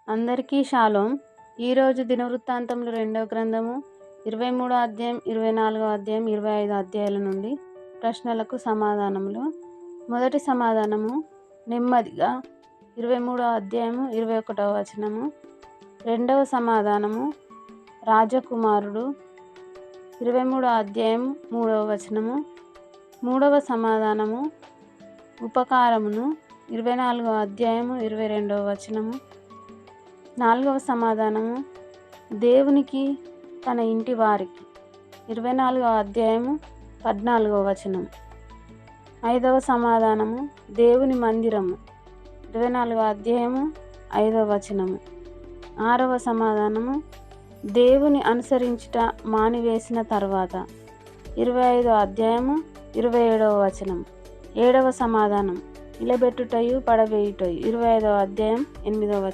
అందరికీ షాలోమ్. ఈరోజు దినవృత్తాంతములు 2వ గ్రంథము 23వ అధ్యాయం 24వ అధ్యాయం 25 అధ్యాయాల నుండి ప్రశ్నలకు సమాధానములు. మొదటి సమాధానము నెమ్మదిగా 23వ అధ్యాయము 21వ వచనము. రెండవ సమాధానము రాజకుమారుడు 23వ అధ్యాయం 3వ వచనము. మూడవ సమాధానము ఉపకారమును 24వ అధ్యాయము 22వ వచనము. నాలుగవ సమాధానము దేవునికి తన ఇంటి వారికి 24వ అధ్యాయము 14వ వచనం. ఐదవ సమాధానము దేవుని మందిరము 24వ అధ్యాయము 5వ వచనము. ఆరవ సమాధానము దేవుని అనుసరించుట మానివేసిన తర్వాత 25వ అధ్యాయము 27వ వచనం. ఏడవ సమాధానం నిలబెట్టుటయు పడవేయుటయు 25వ అధ్యాయం 8వ వచనం.